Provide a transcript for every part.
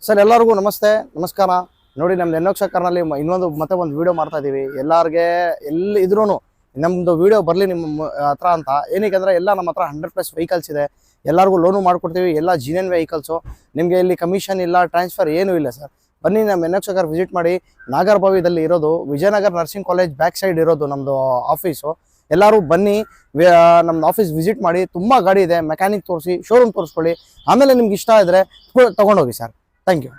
Sir ಎಲ್ಲರಿಗೂ ನಮಸ್ಕಾರ ನೋಡಿ ನಮ್ದು ಎನ್ನೋಕ್ಷ ಕಾರ್ನಲ್ಲಿ ಇನ್ನೊಂದು ಮತ್ತೆ ಒಂದು ವಿಡಿಯೋ ಮಾಡ್ತಾ ಇದೀವಿ. ಎಲ್ಲರಿಗೆ ಎಲ್ಲಿ ಇದ್ರೂ ನಮ್ದು ವಿಡಿಯೋ ಬರಲಿ ನಿಮ್ಮ ಹತ್ರ ಅಂತ. ಏನಕ್ಕೆ ಅಂದರೆ ಎಲ್ಲ ನಮ್ಮ ಹತ್ರ 100+ ವೆಹಿಕಲ್ಸ್ ಇದೆ. ಎಲ್ಲರಿಗೂ ಲೋನು ಮಾಡ್ಕೊಡ್ತೀವಿ. ಎಲ್ಲ ಜೀನಿಯನ್ ವೆಹಿಕಲ್ಸು. ನಿಮಗೆ ಇಲ್ಲಿ ಕಮಿಷನ್ ಇಲ್ಲ, ಟ್ರಾನ್ಸ್ಫರ್ ಏನೂ ಇಲ್ಲ ಸರ್. ಬನ್ನಿ ನಮ್ಮ ಎನ್ನೋಕ್ಷ ಕಾರ್ ವಿಸಿಟ್ ಮಾಡಿ. ನಾಗರಬಾವಿದಲ್ಲಿ ಇರೋದು, Vijayanagara nursing college back side ಇರೋದು ನಮ್ಮದು ಆಫೀಸು. ಎಲ್ಲರೂ ಬನ್ನಿ, ನಮ್ದು ಆಫೀಸ್ ವಿಸಿಟ್ ಮಾಡಿ. ತುಂಬ ಗಾಡಿ ಇದೆ, ಮೆಕ್ಯಾನಿಕ್ ತೋರಿಸಿ, ಶೋರೂಮ್ ತೋರಿಸ್ಕೊಳ್ಳಿ. ಆಮೇಲೆ ನಿಮ್ಗೆ ಇಷ್ಟ ಇದ್ದರೆ ತೊಗೊಂಡೋಗಿ ಸರ್. Thank you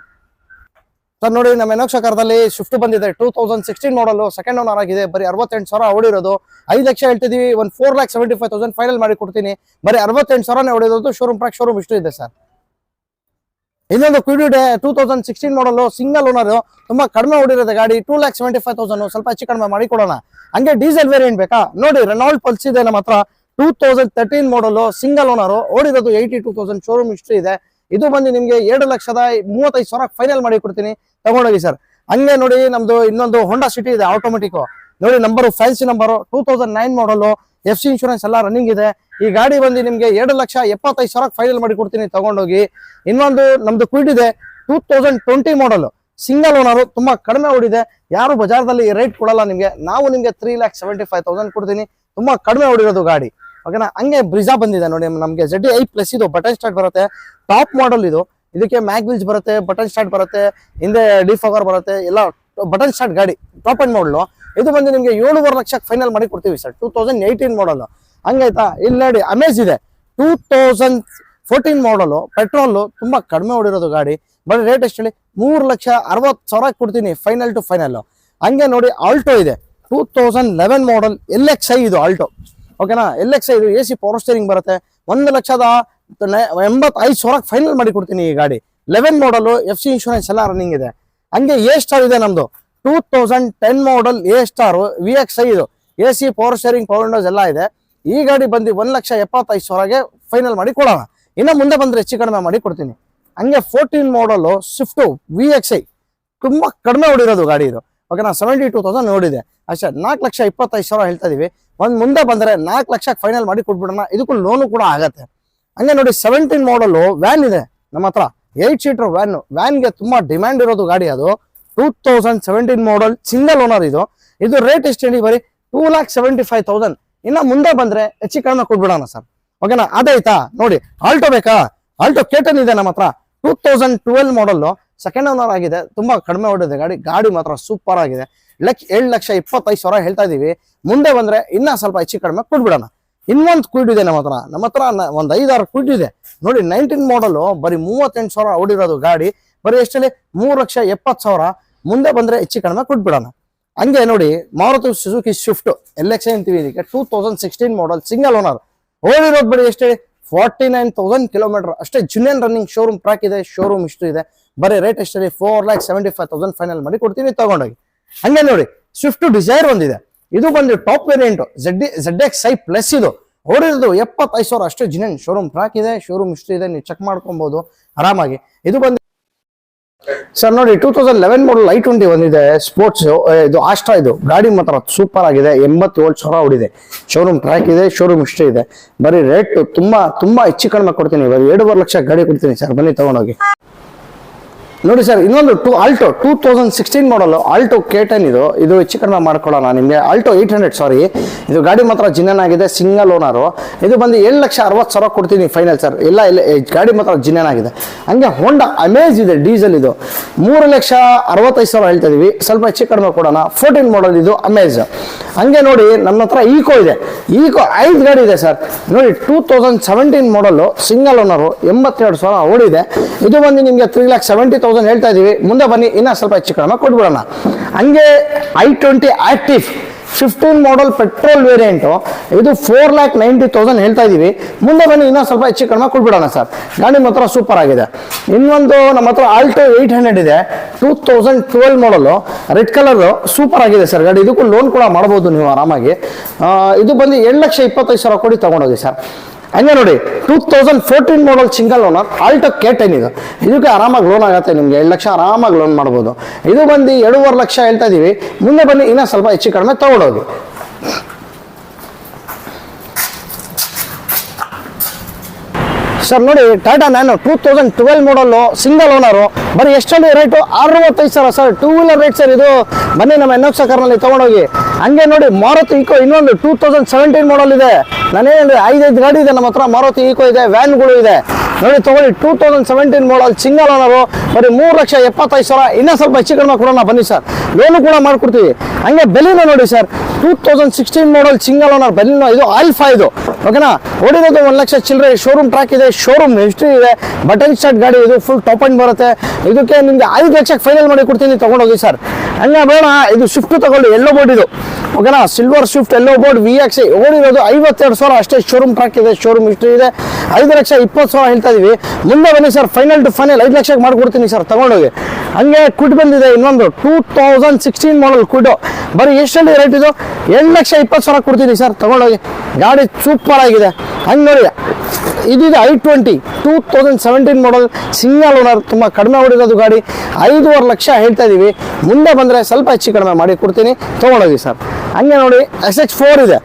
sir. ನೋಡಿ ನಮ್ಮ ಎನ್ನೋಕ್ಷ ಕಾರ್ದಲ್ಲಿ ಸ್ವಿಫ್ಟ್ ಬಂದಿದೆ, 2016 ಮಾಡಲು, ಸೆಕೆಂಡ್ ಓನರ್ ಆಗಿದೆ. ಬರೀ 68,000 ಓಡಿರೋದು. 5 ಲಕ್ಷ ಹೇಳ್ತಿದ್ದೀವಿ, ಒಂದು 4,75,000 ಫೈನಲ್ ಮಾಡಿ ಕೊಡ್ತೀನಿ. ಬರೀ 68,000 ಓಡಿರೋದು. ಶೋರೂಮ್ ಪ್ರಾಕ್ ಶೋರೂಮ್ ಇಷ್ಟು ಇದೆ ಸರ್. ಇನ್ನೊಂದು ಕ್ವಿಡ್ ಇದೆ, 2016 ಮಾಡಲು, ಸಿಂಗಲ್ ಓನರ್, ತುಂಬಾ ಕಡಿಮೆ ಓಡಿರೋದು ಗಾಡಿ. 2,75,000 ಸ್ವಲ್ಪ ಹೆಚ್ಚು ಕಡಿಮೆ ಮಾಡಿ ಕೊಡೋಣ. ಹಂಗೆ ಡೀಸೆಲ್ ವೇರಿಯಂಟ್ ಬೇಕಾ ನೋಡಿ, ರೆನಾಲ್ಡ್ ಪಲ್ಸ್ ಇದೆ ನಮ್ಮ ಹತ್ರ. 2013 ಮಾಡಲು, ಸಿಂಗಲ್ ಓನರ್, ಓಡಿರೋದು 82,000 ಶೋರೂಮ್ ಹಿಸ್ಟ್ರಿ ಇದೆ. ಇದು ಬಂದು ನಿಮ್ಗೆ 2,35,000 ಫೈನಲ್ ಮಾಡಿ ಕೊಡ್ತೀನಿ, ತಗೊಂಡೋಗಿ ಸರ್. ಹಂಗೆ ನೋಡಿ ನಮ್ದು ಇನ್ನೊಂದು ಹೋಂಡಾ ಸಿಟಿ ಇದೆ, ಆಟೋಮೆಟಿಕ್. ನೋಡಿ ನಂಬರು ಫ್ಯಾನ್ಸಿ ನಂಬರು, 2009 ಮಾಡಲು, FC ಇನ್ಶೂರೆನ್ಸ್ ಎಲ್ಲ ರನ್ನಿಂಗ್ ಇದೆ. ಈ ಗಾಡಿ ಬಂದು ನಿಮ್ಗೆ 2,75,000 ಫೈನಲ್ ಮಾಡಿ ಕೊಡ್ತೀನಿ, ತಗೊಂಡೋಗಿ. ಇನ್ನೊಂದು ನಮ್ದು ಕ್ವಿಡ್ ಇದೆ, 2020 ಮಾಡಲು, ಸಿಂಗಲ್ ಓನರು, ತುಂಬಾ ಕಡಿಮೆ ಓಡಿದೆ. ಯಾರು ಬಜಾರ್ದಲ್ಲಿ ರೇಟ್ ಕೊಡಲ್ಲ ನಿಮ್ಗೆ. ನಾವು ನಿಮ್ಗೆ 3,75,000 ಕೊಡ್ತೀನಿ, ತುಂಬಾ ಕಡಿಮೆ ಓಡಿರೋದು ಗಾಡಿ. ಓಕೆನಾ. ಹಂಗೆ ಬ್ರಿಜಾ ಬಂದಿದೆ ನೋಡಿ ನಮ್ಗೆ, ZD-i+ ಇದು ಬಟನ್ ಸ್ಟಾರ್ಟ್ ಬರುತ್ತೆ, ಟಾಪ್ ಮಾಡಲ್ ಇದು. ಇದಕ್ಕೆ ಮ್ಯಾಗ್ ವೀಲ್ಸ್ ಬರುತ್ತೆ, ಬಟನ್ ಸ್ಟಾರ್ಟ್ ಬರುತ್ತೆ, ಹಿಂದೆ ಡಿಫಾಗರ್ ಬರುತ್ತೆ, ಎಲ್ಲ ಬಟನ್ ಸ್ಟಾರ್ಟ್ ಗಾಡಿ, ಟಾಪ್ ಅಂಡ್ ಮಾಡಲು. ಇದು ಬಂದು ನಿಮ್ಗೆ 7.5 ಲಕ್ಷಕ್ಕೆ ಫೈನಲ್ ಮಾಡಿ ಕೊಡ್ತೀವಿ ಸರ್. 2018 ಮಾಡಲ್. ಹಂಗಾಯ್ತಾ. ಇಲ್ಲಿ ನೋಡಿ ಅಮೇಜ್ ಇದೆ, 2014 ಮಾಡಲು, ಪೆಟ್ರೋಲ್, ತುಂಬಾ ಕಡಿಮೆ ಓಡಿರೋದು ಗಾಡಿ. ಬರೀ ರೇಟ್ ಎಷ್ಟು ಹೇಳಿ, 3,60,000 ಕೊಡ್ತೀನಿ, ಫೈನಲ್ ಟು ಫೈನಲ್. ಹಂಗೆ ನೋಡಿ ಆಲ್ಟೋ ಇದೆ, 2011 ಮಾಡಲ್, LXi ಇದು ಆಲ್ಟೋ. ಓಕೆನಾ. LXi ಇದು AC ಪವರ್ ಸ್ಟೇರಿಂಗ್ ಬರುತ್ತೆ. 1,85,000 ಫೈನಲ್ ಮಾಡಿ ಕೊಡ್ತೀನಿ ಈ ಗಾಡಿ. 11 ಮಾಡಲು, FC ಇನ್ಶೂರೆನ್ಸ್ ಎಲ್ಲ ರನ್ನಿಂಗ್ ಇದೆ. ಹಂಗೆ A-ಸ್ಟಾರ್ ಇದೆ ನಮ್ದು, 2010 ಮಾಡಲ್ A-ಸ್ಟಾರ್ VXi ಇದು, AC power steering, power Windows ಎಲ್ಲ ಇದೆ. ಈ ಗಾಡಿ ಬಂದು 1,75,000 ಫೈನಲ್ ಮಾಡಿ ಕೊಡೋಣ. ಇನ್ನು ಮುಂದೆ ಬಂದ್ರೆ ಹೆಚ್ಚು ಕಡಿಮೆ ಮಾಡಿ ಕೊಡ್ತೀನಿ. ಹಂಗೆ 14 ಮಾಡಲು ಸ್ವಿಫ್ಟ್ VXi, ತುಂಬಾ ಕಡಿಮೆ ಓಡಿರೋದು ಗಾಡಿ ಇದು. ಓಕೆನಾ. 72,000 ಓಡಿದೆ ಅಷ್ಟೇ. 4,25,000 ಹೇಳ್ತಾ ಇದೀವಿ. ಮುಂದೆ ಬಂದ್ರೆ 4 ಲಕ್ಷಕ್ಕೆ ಫೈನಲ್ ಮಾಡಿ ಕೊಟ್ಬಿಡೋಣ. ಇದಕ್ಕೂ ಲೋನು ಕೂಡ ಆಗತ್ತೆ. ಹಂಗೆ ನೋಡಿ 17 ಮಾಡಲು ವ್ಯಾನ್ ಇದೆ ನಮ್ಮ ಹತ್ರ, 8 ಸೀಟರ್ ವ್ಯಾನ್ಗೆ ತುಂಬಾ ಡಿಮ್ಯಾಂಡ್ ಇರೋದು ಗಾಡಿ ಅದು. 2017 ಮಾಡಲ್, ಸಿಂಗಲ್ ಓನರ್ ಇದು. ಇದು ರೇಟ್ ಎಷ್ಟು ಹೇಳಿ, ಬರೀ 2,75,000. ಇನ್ನ ಮುಂದೆ ಬಂದ್ರೆ ಹೆಚ್ಚು ಕಡಿಮೆ ಕೊಟ್ಬಿಡೋಣ ಸರ್. ಓಕೆನಾ. ಅದಾಯ್ತಾ. ನೋಡಿ ಆಲ್ಟೋ ಬೇಕಾ, ಆಲ್ಟೋ ಕೇಟನ್ ಇದೆ ನಮ್ಮ ಹತ್ರ, 2012 ಮಾಡಲ್, ಸೆಕೆಂಡ್ ಓನರ್ ಆಗಿದೆ. ತುಂಬಾ ಕಡಿಮೆ ಓಡಿದೆ ಗಾಡಿ. ಗಾಡಿ ಮಾತ್ರ ಸೂಪರ್ ಆಗಿದೆ. 7,25,000 ಹೇಳ್ತಾ ಇದೀವಿ. ಮುಂದೆ ಬಂದ್ರೆ ಇನ್ನ ಸ್ವಲ್ಪ ಹೆಚ್ಚು ಕಡಿಮೆ ಕೊಟ್ಬಿಡೋಣ. ಇನ್ನೊಂದು ಕ್ವಿಡ್ ಇದೆ ನಮ್ಮ ಹತ್ರ ಒಂದು 5-6 ಕ್ವಿಡ್ ಇದೆ ನೋಡಿ. 19 ಮಾಡಲು, ಬರೀ 38,000 ಓಡಿರೋದು ಗಾಡಿ. ಬರೀ ಎಷ್ಟಲ್ಲಿ, 3,70,000. ಮುಂದೆ ಬಂದ್ರೆ ಹೆಚ್ಚು ಕಡಿಮೆ ಕೊಟ್ಬಿಡೋಣ. ಹಂಗೆ ನೋಡಿ ಮಾರುತಿ ಸುಜುಕಿ ಸ್ವಿಫ್ಟ್ LXi ಅಂತೀವಿ ಇದಕ್ಕೆ, 2016 ಮಾಡಲ್, ಸಿಂಗಲ್ ಓನರ್, ಓಡಿರೋದು ಬರೀ ಎಷ್ಟೇ, 49,000 ಕಿಲೋಮೀಟರ್ ಅಷ್ಟೇ. ಜುನಿಯನ್ ರನ್ನಿಂಗ್, ಶೋರೂಮ್ ಟ್ರ್ಯಾಕ್ ಇದೆ, ಶೋರೂಮ್ ಇಷ್ಟು ಇದೆ. ಬರೀ ರೇಟ್ ಎಷ್ಟೇ, 4,75,000 ಫೈನಲ್ ಮಾಡಿ ಕೊಡ್ತೀನಿ, ತಗೊಂಡೋಗಿ. ಹಂಗೆ ನೋಡಿ ಸ್ವಿಫ್ಟ್ ಡಿಸೈರ್ ಒಂದಿದೆ. ಇದು ಬಂದು ಟಾಪ್ ವೇರಿಯಂಟ್, ZDXi+ ಇದು. ಓಡಿರೋದು 75,000 ಅಷ್ಟೇ. ಜುನಿಯನ್ ಶೋರೂಮ್ ಟ್ರ್ಯಾಕ್ ಇದೆ, ಶೋರೂಮ್ ಇಷ್ಟು ಇದೆ, ನೀವು ಚೆಕ್ ಮಾಡ್ಕೊಬಹುದು ಆರಾಮಾಗಿ. ಇದು ಬಂದು ಸರ್ ನೋಡಿ 2011 ಮಾಡಲ್ i20 ಒಂದಿದೆ, ಸ್ಪೋರ್ಟ್ಸ್ ಇದು, ಆಸ್ಟ್ರಾ ಇದು. ಗಾಡಿ ಮಾತ್ರ ಸೂಪರ್ ಆಗಿದೆ, 87,000 ಓಡಿದೆ. ಶೋರೂಮ್ ಟ್ರ್ಯಾಕ್ ಇದೆ, ಶೋರೂಮ್ ಇಷ್ಟೇ ಇದೆ. ಬರೀ ರೇಟ್ ತುಂಬಾ ಹೆಚ್ಚು ಕಡಿಮೆ ಕೊಡ್ತೀನಿ. ಬರೀ 7.5 ಲಕ್ಷ ಗಾಡಿ ಕೊಡ್ತೀನಿ ಸರ್, ಬನ್ನಿ ತಗೊಂಡೋಗಿ. ನೋಡಿ ಸರ್ ಇನ್ನೊಂದು ಆಲ್ಟೋ 2016 ಮಾಡಲ್, ಆಲ್ಟೋ K10 ಇದು ಹೆಚ್ಚು ಕಡಿಮೆ ಮಾಡ್ಕೊಳ್ಳೋಣ ನಿಮಗೆ. ಆಲ್ಟೋ 800 ಸಾರಿ, ಇದು ಗಾಡಿ ಮಾತ್ರ ಜಿನ್ನನ್ ಆಗಿದೆ, ಸಿಂಗಲ್ ಓನರು. ಇದು ಬಂದು 7,60,000 ಕೊಡ್ತೀನಿ ಫೈನಲ್ ಸರ್. ಎಲ್ಲ ಗಾಡಿ ಮಾತ್ರ ಜಿನ್ನನ್ ಆಗಿದೆ. ಹಂಗೆ ಹೋಂಡಾ ಅಮೇಜ್ ಇದೆ, ಡೀಸೆಲ್ ಇದು, 3,65,000 ಹೇಳ್ತಾ ಇದೀವಿ. ಸ್ವಲ್ಪ ಹೆಚ್ಚು ಕಡಿಮೆ ಕೊಡೋಣ. 14 ಮಾಡಲ್ ಇದು ಅಮೇಜ್. ಹಂಗೆ ನೋಡಿ ನಮ್ಮ ಹತ್ರ ಈಕೋ ಇದೆ, ಈಕೋ 5 ಗಾಡಿ ಇದೆ ಸರ್. ನೋಡಿ 2017 ಮಾಡಲ್, ಸಿಂಗಲ್ ಓನರು, 82,000 ಓಡಿದೆ. ಇದು ಬಂದು ನಿಮಗೆ 3,70,000 ಹೇಳ್ತಾ ಇದೀವಿ. ಮುಂದೆ ಬನ್ನಿ ಇನ್ನ ಸ್ವಲ್ಪ ಹೆಚ್ಚು ಕಡಿಮೆ ಕೊಟ್ಬಿಡೋಣ. ಹಂಗೆ i20 ಆಕ್ಟಿವ್ 15 ಮಾಡಲ್, ಪೆಟ್ರೋಲ್ ವೇರಿಯಂಟ್, ಇದು 4,90,000 ಹೇಳ್ತಾ ಇದೀವಿ. ಮುಂದೆ ಬನ್ನಿ ಇನ್ನ ಸ್ವಲ್ಪ ಹೆಚ್ಚು ಕಡಿಮೆ ಕೊಟ್ಬಿಡೋಣ ಸರ್. ಗಾಡಿ ಮಾತ್ರ ಸೂಪರ್ ಆಗಿದೆ. ಇನ್ನೊಂದು ನಮ್ಮ ಹತ್ರ ಆಲ್ಟೋ 800 ಇದೆ, 2012 ಮಾಡಲು, ರೆಡ್ ಕಲರ್, ಸೂಪರ್ ಆಗಿದೆ ಸರ್ ಗಾಡಿ. ಇದಕ್ಕೂ ಲೋನ್ ಕೂಡ ಮಾಡಬಹುದು ನೀವು ಆರಾಮಾಗಿ. ಇದು ಬಂದು 7,25,000 ಕೊಡಿ, ತಗೊಂಡೋಗಿ ಸರ್. ಹಂಗೆ ನೋಡಿ 2014 ಮಾಡಲ್, ಸಿಂಗಲ್ ಓನರ್, ಆಲ್ಟೋ K10 ಇದು. ಇದಕ್ಕೆ ಆರಾಮಾಗಿ ಲೋನ್ ಆಗುತ್ತೆ ನಿಮ್ಗೆ, 7 ಲಕ್ಷ ಆರಾಮಾಗಿ ಲೋನ್ ಮಾಡ್ಬೋದು. ಇದು ಬಂದು 7.5 ಲಕ್ಷ ಹೇಳ್ತಾ ಇದೀವಿ. ಮುಂದೆ ಬನ್ನಿ ಇನ್ನ ಸ್ವಲ್ಪ ಹೆಚ್ಚು ಕಡಿಮೆ ತಗೊಂಡೋಗಿ. ಸರ್ ನೋಡಿ ಟಾಟಾ ನ್ಯಾನೋ 2012 ಮಾಡಲು ಸಿಂಗಲ್ ಓನರು, ಬರೀ ಎಷ್ಟಲ್ಲಿ rate 65,000 sir. Two wheeler rate sir ಇದು. ಬನ್ನಿ ನಮ್ಮ ಎನ್ಎಫ್ ಕಾರ್ನಲ್ಲಿ ತೊಗೊಂಡೋಗಿ. ಹಂಗೆ ನೋಡಿ ಮಾರುತಿ ಈಕೋ ಇನ್ನೊಂದು 2017 ಮಾಡಲ್ ಇದೆ. ನಾನೇನು 5 ಗಾಡಿ ಇದೆ ನಮ್ಮ ಹತ್ರ. ಮಾರುತಿ ಈಕೋ ಇದೆ, ವ್ಯಾನ್ಗಳು ಇದೆ ನೋಡಿ ತೊಗೊಳ್ಳಿ. 2017 ಮಾಡಲ್ ಸಿಂಗಲ್ ಓನರು, ಬರೀ 3,75,000. ಇನ್ನೂ ಸ್ವಲ್ಪ ಹೆಚ್ಚು ಕಡಿಮೆ ಕೊಡೋಣ ಬನ್ನಿ ಸರ್, ಲೋನು ಕೂಡ ಮಾಡ್ಕೊಡ್ತೀವಿ. ಹಂಗೆ ಬೆಲಿನೋ ನೋಡಿ ಸರ್, 2016 ಮಾಡಲ್ ಸಿಂಗಲ್ ಓನರ್ ಬೆಲಿನೋ, ಇದು ಆಲ್ಫಾ ಇದು, ಓಕೆನಾ. ಓಡಿರೋದು 1 ಲಕ್ಷ ಚಿಲ್ಲರೆ. ಶೋರೂಮ್ ಟ್ರ್ಯಾಕ್ ಇದೆ, ಶೋರೂಮ್ ಹಿಸ್ಟ್ರಿ ಇದೆ, ಬಟನ್ ಸ್ಟಾರ್ಟ್ ಗಾಡಿ ಇದು, ಫುಲ್ ಟಾಪ್ ಅಂಡ್ ಬರುತ್ತೆ. ಇದಕ್ಕೆ ನಿಮಗೆ 5 ಲಕ್ಷಕ್ಕೆ ಫೈನಲ್ ಮಾಡಿ ಕೊಡ್ತೀನಿ, ತೊಗೊಂಡೋಗಿ ಸರ್. ಹಂಗೆ ಬೇಡ ಇದು ಸ್ವಿಫ್ಟ್ ತಗೊಳ್ಳಿ, ಎಲ್ಲೋ ಬೋರ್ಡ್ ಇದು, ಓಕೆನಾ. ಸಿಲ್ವರ್ ಸ್ವಿಫ್ಟ್ ಎಲ್ಲೋ ಬೋರ್ಡ್ VXI ಓಡಿರೋದು 52,000 ಅಷ್ಟೇ. ಶೋರೂಮ್ ಟ್ರ್ಯಾಕ್ ಇದೆ, ಶೋರೂಮ್ ಹಿಸ್ಟ್ರಿ ಇದೆ. 5,20,000 ಹೇಳ್ತಾ ಇದೀವಿ. ಮುಂದೆ ಬನ್ನಿ ಸರ್, ಫೈನಲ್ ಟು ಫೈನಲ್ 5 ಲಕ್ಷಕ್ಕೆ ಮಾಡ್ಕೊಡ್ತೀನಿ ಸರ್, ತಗೊಂಡೋಗಿ. ಹಂಗೆ ಕ್ವಿಡ್ ಬಂದಿದೆ ಇನ್ನೊಂದು 2016 ಮಾಡಲ್ ಕ್ವಿಡ್, ಬರೀ ಎಷ್ಟಲ್ಲಿ ರೇಟ್ ಇದು 7,20,000 ಕೊಡ್ತೀನಿ ಸರ್, ತಗೊಂಡೋಗಿ. ಗಾಡಿ ಸೂಪರ್ ಆಗಿದೆ. ಹಂಗೆ ನೋಡಿ ಇದಿದೆ i20 2017 ಮಾಡಲ್ ಸಿಂಗಲ್ ಓನರ್, ತುಂಬ ಕಡಿಮೆ ಓಡಿರೋದು ಗಾಡಿ. 5.5 ಲಕ್ಷ ಹೇಳ್ತಾ ಇದೀವಿ. ಮುಂದೆ ಬಂದರೆ ಸ್ವಲ್ಪ ಹೆಚ್ಚು ಕಡಿಮೆ ಮಾಡಿ ಕೊಡ್ತೀನಿ, ತೊಗೊಂಡೋಗಿ ಸರ್. ಹಂಗೆ ನೋಡಿ SX4 ಇದೆ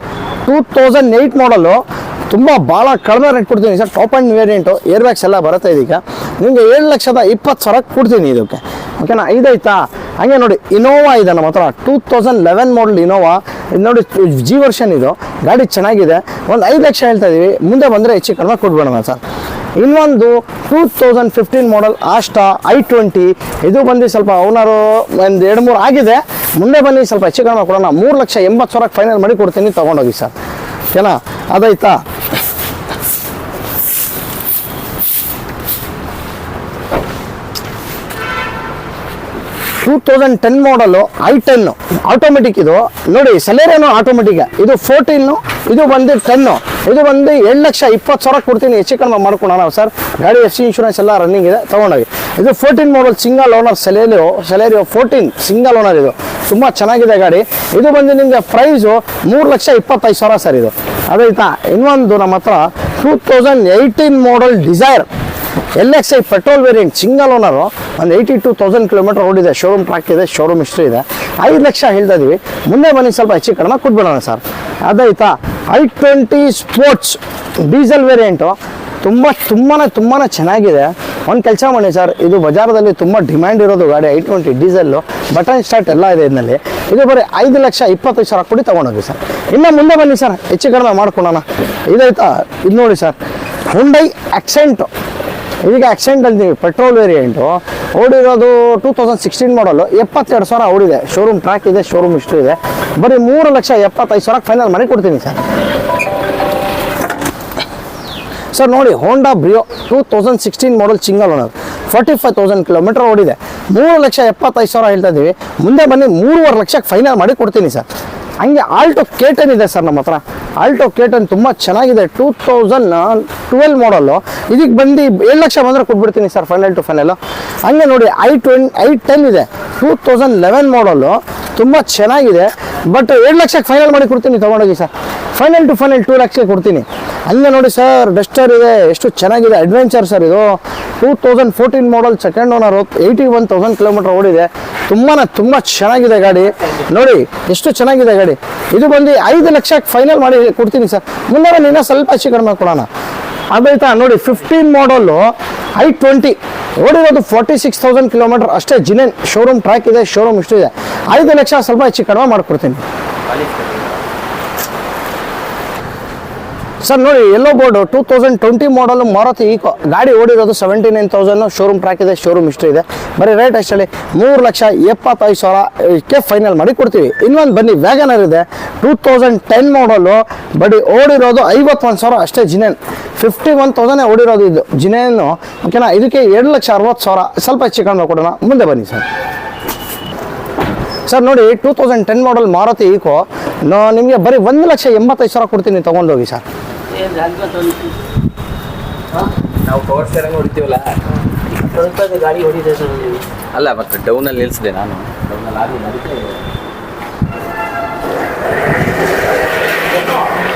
2008 ಮಾಡಲು, ತುಂಬ ಭಾಳ ಕಡಿಮೆ ರೇಟ್ ಕೊಡ್ತೀನಿ sir. Top end variant, air bags ಎಲ್ಲ ಬರುತ್ತೆ ಇದೀಗ. ನಿಮಗೆ 7,20,000 ಕೊಡ್ತೀನಿ ಇದಕ್ಕೆ, ಓಕೆನಾ. ಇದಾಯ್ತಾ. ಹಂಗೆ ನೋಡಿ ಇನೋವಾ ಇದೆ ನಮ್ಮ ಹತ್ರ 2011 ಮಾಡಲ್ ಇನೋವಾ. ಇದು ನೋಡಿ G ವರ್ಷನ್ ಇದು, ಗಾಡಿ ಚೆನ್ನಾಗಿದೆ. ಒಂದು 5 ಲಕ್ಷ ಹೇಳ್ತಾ ಇದೀವಿ. ಮುಂದೆ ಬಂದರೆ ಹೆಚ್ಚು ಕಡಿಮೆ ಕೊಟ್ಬಿಡೋಣ ಸರ್. ಇನ್ನೊಂದು 2015 ಮಾಡಲ್ ಆಸ್ಟಾ i20, ಇದು ಬಂದು ಸ್ವಲ್ಪ ಓನರು ಒಂದು 2-3 ಆಗಿದೆ. ಮುಂದೆ ಬನ್ನಿ ಸ್ವಲ್ಪ ಹೆಚ್ಚು ಕಡಿಮೆ ಕೊಡೋಣ. 3,80,000 ಫೈನಲ್ ಮಾಡಿ ಕೊಡ್ತೀನಿ, ತೊಗೊಂಡೋಗಿ ಸರ್, ಓಕೆನಾ. ಅದಾಯ್ತಾ. ಟೂ 2010 ಮಾಡಲು i10 ಆಟೋಮೆಟಿಕ್ ಇದು ನೋಡಿ. ಸೆಲೆರಿಯೋ ಆಟೋಮೆಟಿಕ್, ಇದು 14, ಇದು ಬಂದು 10, ಇದು ಬಂದು 7,20,000 ಕೊಡ್ತೀನಿ, ಹೆಚ್ಚು ಕಡಿಮೆ ಮಾಡ್ಕೊಳೋಣ ಸರ್. ಗಾಡಿ FC ಇನ್ಶೂರೆನ್ಸ್ ಎಲ್ಲ ರನ್ನಿಂಗ್ ಇದೆ, ತೊಗೊಂಡೋಗಿ. ಇದು 14 ಮಾಡಲ್ single owner Celerio 14 single owner, ಇದು ತುಂಬ ಚೆನ್ನಾಗಿದೆ ಗಾಡಿ. ಇದು ಬಂದು ನಿಮಗೆ ಪ್ರೈಸು 3,25,000 ಸರ್ ಇದು. ಅದಾಯ್ತಾ. ಇನ್ನೊಂದು ನಮ್ಮ ಹತ್ರ 2018 model Dzire LXI petrol variant single owner, ಒಂದು 82,000 ಕಿಲೋಮೀಟರ್ ಓಡಿದೆ. ಶೋರೂಮ್ ಟ್ರ್ಯಾಕ್ ಇದೆ, ಶೋರೂಮ್ ಹಿಸ್ಟ್ರಿ ಇದೆ. 5 ಲಕ್ಷ ಹೇಳ್ತಾ ಇದೀವಿ. ಮುಂದೆ ಬನ್ನಿ ಸ್ವಲ್ಪ ಹೆಚ್ಚು ಕಡಿಮೆ ಕೊಟ್ಬಿಡೋಣ ಸರ್. ಅದಾಯ್ತಾ. i20 ಸ್ಪೋರ್ಟ್ಸ್ ಡೀಸೆಲ್ ವೇರಿಯಂಟು, ತುಂಬಾ ಚೆನ್ನಾಗಿದೆ. ಒಂದು ಕೆಲಸ ಮಾಡಿ ಸರ್, ಇದು ಬಜಾರದಲ್ಲಿ ತುಂಬ ಡಿಮ್ಯಾಂಡ್ ಇರೋದು ಗಾಡಿ i20 ಡೀಸೆಲ್ಲು, ಬಟನ್ ಸ್ಟಾರ್ಟ್ ಎಲ್ಲ ಇದೆ ಇದರಲ್ಲಿ. ಇದು ಬರೀ 5,25,000 ಕೊಡಿ, ತೊಗೊಂಡೋಗಿ ಸರ್. ಇನ್ನು ಮುಂದೆ ಬನ್ನಿ ಸರ್, ಹೆಚ್ಚು ಕಡಿಮೆ ಮಾಡ್ಕೊಳೋಣ. ಇದಾಯ್ತಾ. ಇದು ನೋಡಿ ಸರ್, ಹುಂಡೈ ಆಕ್ಸೆಂಟು, ಇದೀಗ ಆಕ್ಸೆಂಟ್ ಅಂತೀವಿ, ಪೆಟ್ರೋಲ್ ವೇರಿಯಂಟು, ಓಡಿರೋದು 2016 ಮಾಡಲು 72,000 ಓಡಿದೆ. ಶೋರೂಮ್ ಟ್ರ್ಯಾಕ್ ಇದೆ, ಶೋರೂಮ್ ಹಿಸ್ಟ್ರಿ ಇದೆ. ಬರೀ 3,75,000 ಫೈನಲ್ ಮಾಡಿ ಕೊಡ್ತೀನಿ ಸರ್. ಸರ್ ನೋಡಿ Honda Brio 2016 model single owner, 45,000 kilometre ಓಡಿದೆ. 3,70,000 ಹೇಳ್ತಾ ಇದ್ದೀವಿ. ಮುಂದೆ ಬನ್ನಿ 3.5 ಲಕ್ಷಕ್ಕೆ ಫೈನಲ್ ಮಾಡಿ ಕೊಡ್ತೀನಿ ಸರ್. ಹಂಗೆ ಆಲ್ಟೋ K10 ಇದೆ ಸರ್ ನಮ್ಮ ಹತ್ರ. ಆಲ್ಟೋ K10 ತುಂಬ ಚೆನ್ನಾಗಿದೆ, 2012 ಮಾಡಲು. ಇದಕ್ಕೆ ಬಂದು 7 ಲಕ್ಷ ಬಂದರೆ ಕೊಟ್ಬಿಡ್ತೀನಿ ಸರ್, ಫೈನಲ್ ಟು ಫೈನಲು. ಹಂಗೆ ನೋಡಿ i10 ಇದೆ 2011 ಮಾಡಲು, ತುಂಬ ಚೆನ್ನಾಗಿದೆ. ಬಟ್ 7 ಲಕ್ಷಕ್ಕೆ ಫೈನಲ್ ಮಾಡಿ ಕೊಡ್ತೀನಿ, ತೊಗೊಂಡೋಗಿ ಸರ್. ಫೈನಲ್ ಟು ಫೈನಲ್ 2 ಲಕ್ಷಕ್ಕೆ ಕೊಡ್ತೀನಿ. ಹಂಗೆ ನೋಡಿ ಸರ್, ಡಸ್ಟರ್ ಇದೆ, ಎಷ್ಟು ಚೆನ್ನಾಗಿದೆ. ಅಡ್ವೆಂಚರ್ ಸರ್ ಇದು, 2014 ಮಾಡಲ್ ಸೆಕೆಂಡ್ ಓನರು, 81,000 ಕಿಲೋಮೀಟರ್ ಓಡಿದೆ. ತುಂಬ ಚೆನ್ನಾಗಿದೆ ಗಾಡಿ ನೋಡಿ, ಎಷ್ಟು ಚೆನ್ನಾಗಿದೆ ಗಾಡಿ. ಇದು ಬಂದು 5 ಲಕ್ಷಕ್ಕೆ ಫೈನಲ್ ಮಾಡಿ ಕೊಡ್ತೀನಿ ಸರ್. ಮುಂದೆ ಇನ್ನೂ ಸ್ವಲ್ಪ ಹೆಚ್ಚು ಕಡಿಮೆ ಕೊಡೋಣ. ಅದಾಯ್ತಾ. ನೋಡಿ 15 ಮಾಡಲು i20 ಓಡಿರೋದು 46,000 ಕಿಲೋಮೀಟರ್ ಅಷ್ಟೇ. ಜಿನೆನ್ ಶೋರೂಮ್ ಟ್ರ್ಯಾಕ್ ಇದೆ, ಶೋರೂಮ್ ಇಷ್ಟು ಇದೆ. 5 ಲಕ್ಷ ಸ್ವಲ್ಪ ಹೆಚ್ಚು ಕಡಿಮೆ ಮಾಡಿಕೊಡ್ತೀನಿ ಸರ್. ನೋಡಿ ಎಲ್ಲೋ ಬೋರ್ಡು 2020 ಮಾಡಲು ಮಾರುತಿ ಈಕೋ, ಗಾಡಿ ಓಡಿರೋದು 79,000, ಶೋರೂಮ್ ಟ್ರ್ಯಾಕ್ ಇದೆ, ಶೋರೂಮ್ ಹಿಸ್ಟ್ರಿ ಇದೆ. ಬರೀ ರೇಟ್ ಅಷ್ಟೇ 3,75,000ಕ್ಕೆ ಫೈನಲ್ ಮಾಡಿ ಕೊಡ್ತೀವಿ. ಇನ್ನೊಂದು ಬನ್ನಿ ವ್ಯಾಗನರ್ ಇದೆ 2010 ಮಾಡಲು, ಬರೀ ಓಡಿರೋದು 51,000 ಅಷ್ಟೇ. ಜಿನೆನ್ 51,000 ಓಡಿರೋದು ಇದು ಜಿನೆನ್ನು, ಓಕೆನಾ. ಇದಕ್ಕೆ 2,60,000 ಸ್ವಲ್ಪ ಹೆಚ್ಚು ಕಡಿಮೆ ಕೊಡೋಣ. ಮುಂದೆ ಬನ್ನಿ ಸರ್. ಸರ್ ನೋಡಿ 2010 ಮಾಡಲ್ ಮಾರುತಿ ಈಕೋ ನಿಮಗೆ ಬರೀ 1,85,000 ಕೊಡ್ತೀನಿ, ತೊಗೊಂಡೋಗಿ ಸರ್. ನಾವು ಪವರ್ ಸ್ಟೇರಿಂಗ್ ಹೊಡಿತೀವಲ್ಲ, ಸ್ವಲ್ಪ ಗಾಡಿ ಹೊಡಿದೆ ಸರ್. ಅಲ್ಲ ಮತ್ತೆ ಡೌನಲ್ಲಿ ನಿಲ್ಲಿಸಿದೆ ನಾನು, ಡೌನಲ್ಲಿ ಆಗಲಿ ಅದಕ್ಕೆ.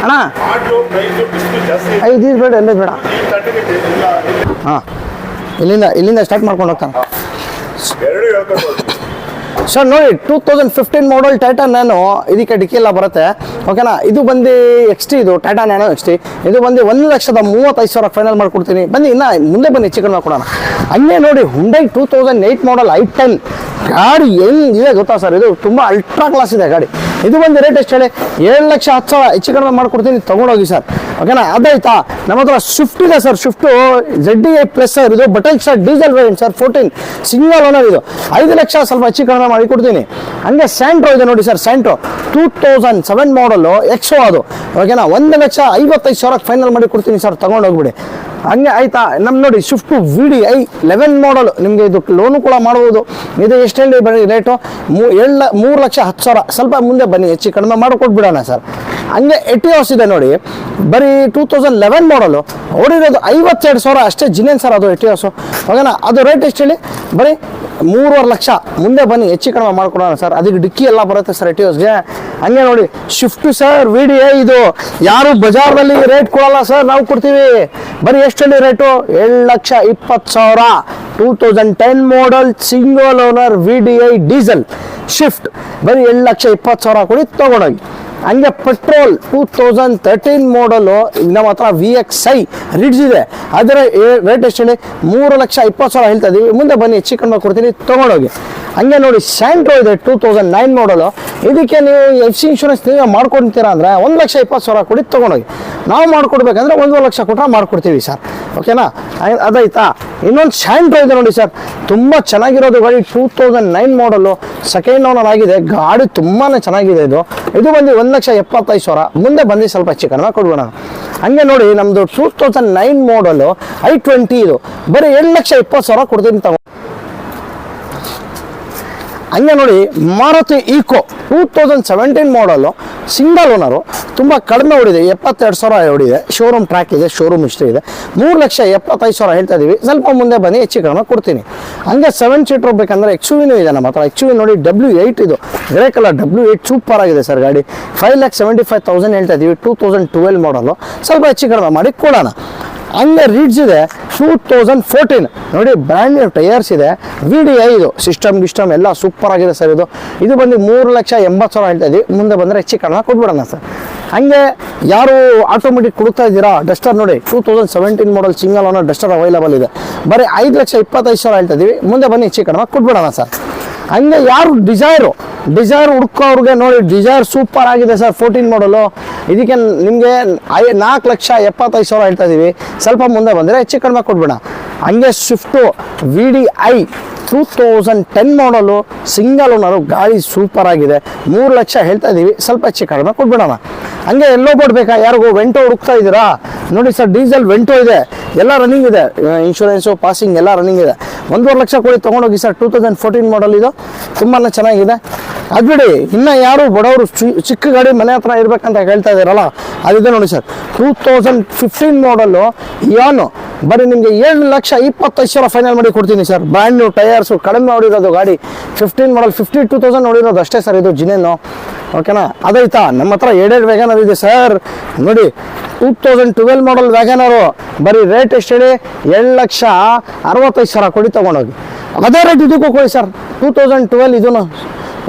ಅಣ್ಣ 5 ಬೇಡ, ಎಲ್ಲ ಬೇಡ. ಹಾಂ, ಇಲ್ಲಿಂದ ಸ್ಟಾರ್ಟ್ ಮಾಡ್ಕೊಂಡು ಹೋಗ್ತಾನೆ. ಸರ್ ನೋಡಿ 2015 ಮಾಡಲ್ ಟಾಟಾ ನ್ಯಾನೋ, ಇದಕ್ಕೆ ಡಿಕ್ಕಿ ಎಲ್ಲ ಬರುತ್ತೆ ಓಕೆನಾ. ಇದು ಬಂದು XT, ಇದು ಟಾಟಾ ನ್ಯಾನೋ XT, ಇದು ಬಂದು 1,35,000 ಫೈನಲ್ ಮಾಡ್ಕೊಡ್ತೀನಿ. ಬನ್ನಿ ಇನ್ನ ಮುಂದೆ ಬನ್ನಿ ಹೆಚ್ಚು ಕಡಿಮೆ ಕೊಡೋಣ. ಹಂಗೆ ನೋಡಿ ಹುಂಡೈ 2008 ಮಾಡಲ್ i10 ಗಾಡಿ ಹೆಂಗಿದೆ ಗೊತ್ತಾ ಸರ್, ಇದು ತುಂಬ ಅಲ್ಟ್ರಾ ಕ್ಲಾಸ್ ಇದೆ ಗಾಡಿ. ಇದು ಬಂದು ರೇಟ್ ಎಷ್ಟು ಹೇಳಿ 7,10,000 ಹೆಚ್ಚು ಕಡಿಮೆ ಮಾಡ್ಕೊಡ್ತೀನಿ, ತೊಗೊಂಡೋಗಿ ಸರ್ ಓಕೆನಾ. ಅದಾಯ್ತಾ, ನಮ್ಮ ಹತ್ರ ಸ್ವಿಫ್ಟ್ ಇದೆ sir, Swift ZDI plus sir, ಇದು button start diesel variant sir, 14 single owner, ಇದು 5 ಲಕ್ಷ ಸ್ವಲ್ಪ ಹೆಚ್ಚು ಕಡಿಮೆ ಮಾಡಿ ಕೊಡ್ತೀನಿ. ಹಂಗೆ ಸ್ಯಾಂಟ್ರೋ ಇದೆ ನೋಡಿ ಸರ್, ಸ್ಯಾಂಟ್ರೋ 2007 ಮಾಡಲು ಎಕ್ಸೋ ಅದು ಓಕೆನಾ, 1,55,000 ಫೈನಲ್ ಮಾಡಿ ಕೊಡ್ತೀನಿ ಸರ್, ತಗೊಂಡೋಗ್ಬಿಡಿ. ಹಂಗೆ ಆಯ್ತಾ, ನಮ್ಮ ನೋಡಿ ಸ್ವಿಫ್ಟ್ VDI 11 ಮಾಡಲ್, ನಿಮಗೆ ಇದು ಲೋನು ಕೂಡ ಮಾಡ್ಬೋದು. ಇದು ಎಷ್ಟು ಹೇಳಿ ಬನ್ನಿ ರೇಟು 3,10,000, ಸ್ವಲ್ಪ ಮುಂದೆ ಬನ್ನಿ ಹೆಚ್ಚು ಕಡಿಮೆ ಮಾಡಿಕೊಟ್ಬಿಡೋಣ ಸರ್. ಹಂಗೆ ಎಟಿಯೋಸ್ ಇದೆ ನೋಡಿ, ಬರೀ 2011 ಮಾಡಲು ಓಡಿರೋದು 52,000 ಅಷ್ಟೇ, ಜಿನೇನ್ ಸರ್ ಅದು ಎಟಿಯೋಸು ಓಕೆನಾ. ಅದು ರೇಟ್ ಎಷ್ಟು ಹೇಳಿ ಬರೀ 3.5 ಲಕ್ಷ, ಮುಂದೆ ಬನ್ನಿ ಹೆಚ್ಚು ಕಡಿಮೆ ಮಾಡ್ಕೊಡೋಣ ಸರ್. ಅದಕ್ಕೆ ಡಿಕ್ಕಿ ಎಲ್ಲ ಬರುತ್ತೆ ಸರ್ ಎಟಿಯೋಸ್ಗೆ. ಹಂಗೆ ನೋಡಿ ಶಿಫ್ಟ್ ಸರ್ VDI, ಇದು ಯಾರು ಬಜಾರ್ನಲ್ಲಿ ರೇಟ್ ಕೊಡಲ್ಲ ಸರ್, ನಾವು ಕೊಡ್ತೀವಿ. ಬರೀ ಎಷ್ಟಲ್ಲಿ rate 7,20,000, 2010 model single owner VDI diesel Swift, ಬರೀ 7,20,000 ಕೊಡಿ ತಗೊಂಡೋಗಿ. ಹಂಗೆ ಪೆಟ್ರೋಲ್ 2013 ಮಾಡಲು ನಮ್ಮ ಹತ್ರ VXI ರಿಡ್ಜ್ ಇದೆ, ಅದರ ರೇಟ್ ಎಷ್ಟು ಹೇಳಿ 3,20,000 ಹೇಳ್ತಾ ಇದೀವಿ, ಮುಂದೆ ಬನ್ನಿ ಹೆಚ್ಚು ಕಡಿಮೆ ಕೊಡ್ತೀನಿ, ತೊಗೊಂಡೋಗಿ. ಹಂಗೆ ನೋಡಿ ಸ್ಯಾಂಟ್ರೋ ಇದೆ 2009 ಮಾಡಲು, ಇದಕ್ಕೆ ನೀವು FC ಇನ್ಶೂರೆನ್ಸ್ ನೀವೇ ಮಾಡ್ಕೊಡ್ತೀರಾ ಅಂದರೆ 1,20,000 ಕೊಡಿ ತೊಗೊಂಡೋಗಿ. ನಾವು ಮಾಡ್ಕೊಡ್ಬೇಕಂದ್ರೆ 1 ಲಕ್ಷ ಕೊಟ್ಟರೆ ಮಾಡ್ಕೊಡ್ತೀವಿ ಸರ್ ಓಕೆನಾ. ಅದಾಯ್ತಾ, ಇನ್ನೊಂದು ಸ್ಯಾಂಟ್ರೋ ಇದೆ ನೋಡಿ ಸರ್, ತುಂಬ ಚೆನ್ನಾಗಿರೋದು ಗಾಡಿ, 2009 ಮಾಡಲು ಸೆಕೆಂಡ್ ಓನರ್ ಆಗಿದೆ, ಗಾಡಿ ತುಂಬಾ ಚೆನ್ನಾಗಿದೆ. ಇದು ಬಂದು 1,75,000, ಮುಂದೆ ಬಂದು ಸ್ವಲ್ಪ ಹೆಚ್ಚು ಕಡಿಮೆ ಕೊಡ್ಬೋಣ. ಹಂಗೆ ನೋಡಿ ನಮ್ಮದು 2009 ಮಾಡಲು i20, ಇದು ಬರೀ 7,20,000 ಕೊಡ್ತೀನಿ ತಗೋ. ಹಂಗೆ ನೋಡಿ ಮಾರುತಿ ಈಕೋ 2017 ಮಾಡಲು ಸಿಂಗಲ್ ಓನರು, ತುಂಬ ಕಡಿಮೆ ಓಡಿದೆ, 72,000 ಓಡಿದೆ, ಶೋರೂಮ್ ಟ್ರ್ಯಾಕ್ ಇದೆ, ಶೋರೂಮ್ ಹಿಸ್ಟ್ರಿ ಇದೆ, 3,75,000 ಹೇಳ್ತಾ ಇದೀವಿ, ಸ್ವಲ್ಪ ಮುಂದೆ ಬನ್ನಿ ಹೆಚ್ಚು ಕಡಿಮೆ ಕೊಡ್ತೀನಿ. ಹಂಗೆ 7 ಸೀಟರ್ ಬೇಕಂದ್ರೆ XUV ಇದೆ ನಮ್ಮ ಹತ್ರ, XUV ನೋಡಿ W8, ಇದು ಗ್ರೇ ಕಲರ್ W8 ಸೂಪರ್ ಆಗಿದೆ ಸರ್ ಗಾಡಿ, 5,75,000 ಹೇಳ್ತಾ ಇದೀವಿ, 2012 ಮಾಡಲು, ಸ್ವಲ್ಪ ಹೆಚ್ಚು ಕಡಿಮೆ ಮಾಡಿ ಕೊಡೋಣ. ಹಂಗೆ ರಿಡ್ಜ್ ಇದೆ 2014 ನೋಡಿ, ಬ್ರ್ಯಾಂಡ್ ನ್ಯೂ ಟೈರ್ಸ್ ಇದೆ, VDI, ಇದು ಸಿಸ್ಟಮ್ ಎಲ್ಲ ಸೂಪರ್ ಆಗಿದೆ ಸರ್. ಇದು ಬಂದು 3,80,000 ಹೇಳ್ತಾ ಇದೀವಿ, ಮುಂದೆ ಬಂದರೆ ಹೆಚ್ಚು ಕಡಿಮೆ ಕೊಟ್ಬಿಡೋಣ ಸರ್. ಹಂಗೆ ಯಾರು ಆಟೋಮೆಟಿಕ್ ಕೊಡ್ತಾ ಇದ್ದೀರಾ ಡಸ್ಟರ್ ನೋಡಿ, 2017 model single owner Duster available ಇದೆ, ಬರೀ 5,25,000 ಹೇಳ್ತಾ ಇದೀವಿ, ಮುಂದೆ ಬನ್ನಿ ಹೆಚ್ಚು ಕಡಿಮೆ ಕೊಟ್ಬಿಡೋಣ ಸರ್. ಹಂಗೆ ಯಾರು ಡಿಸೈರ್ ಹುಡ್ಕೋವ್ರಿಗೆ ನೋಡಿ, ಡಿಸೈರ್ ಸೂಪರ್ ಆಗಿದೆ ಸರ್ 14 ಮಾಡಲು, ಇದಕ್ಕೆ ನಿಮಗೆ 4,75,000 ಹೇಳ್ತಾ ಇದೀವಿ, ಸ್ವಲ್ಪ ಮುಂದೆ ಬಂದರೆ ಹೆಚ್ಚು ಕಡಿಮೆ ಕೊಟ್ಬಿಡ. ಹಂಗೆ ಸ್ವಿಫ್ಟು VDI 2010 ಮಾಡಲು ಸಿಂಗಲ್ ಓನರು, ಗಾಡಿ ಸೂಪರ್ ಆಗಿದೆ, 3 ಲಕ್ಷ ಹೇಳ್ತಾ ಇದೀವಿ, ಸ್ವಲ್ಪ ಹೆಚ್ಚು ಕಡಿಮೆ ಕೊಟ್ಬಿಡೋಣ. ಹಂಗೆ ಎಲ್ಲೋ ಬೋರ್ಡ್ ಬೇಕಾ, ಯಾರಿಗೂ ವೆಂಟೋ ಹುಡುಕ್ತಾ ಇದ್ದೀರಾ ನೋಡಿ ಸರ್, ಡೀಸೆಲ್ ವೆಂಟೋ ಇದೆ, ಎಲ್ಲ ರನ್ನಿಂಗ್ ಇದೆ, ಇನ್ಶೂರೆನ್ಸು ಪಾಸಿಂಗ್ ಎಲ್ಲ ರನ್ನಿಂಗ್ ಇದೆ, 1.5 ಲಕ್ಷ ಕೊಡಿ ತೊಗೊಂಡೋಗಿ ಸರ್. 2014 ಮಾಡಲ್ ಇದು, ತುಂಬಾ ಚೆನ್ನಾಗಿದೆ. ಅದು ಬಿಡಿ, ಇನ್ನು ಯಾರು ಬಡವರು ಚಿಕ್ಕ ಗಾಡಿ ಮನೆ ಹತ್ರ ಇರ್ಬೇಕಂತ ಹೇಳ್ತಾ ಇದ್ದೀರಲ್ಲ, ಅದಿದೆ ನೋಡಿ ಸರ್, 2015 ಮಾಡಲು ಯಾನು, ಬರೀ ನಿಮಗೆ 7,25,000 ಫೈನಲ್ ಮಾಡಿ ಕೊಡ್ತೀನಿ ಸರ್. ಬ್ರ್ಯಾಂಡ್ ನ್ಯೂ ಟೈರ್ಸು, ಕಡಿಮೆ ನೋಡಿರೋದು ಗಾಡಿ, 15 ಮಾಡಲ್ 52,000 ನೋಡಿರೋದು ಅಷ್ಟೇ ಸರ್, ಇದು ಜಿನೇನು ಓಕೆನಾ. ಅದಾಯ್ತಾ, ನಮ್ಮ ಹತ್ರ 2 ವ್ಯಾಗನರ್ ಇದೆ ಸರ್ ನೋಡಿ, 2012 ಮಾಡಲ್ ವ್ಯಾಗನರು, ಬರೀ ರೇಟ್ ಎಷ್ಟು ಹೇಳಿ 7,65,000 ಕೊಡಿ ತೊಗೊಂಡೋಗಿ. ಅದೇ ರೇಟ್ ಇದಕ್ಕೂ ಕೊಡಿ ಸರ್, 2012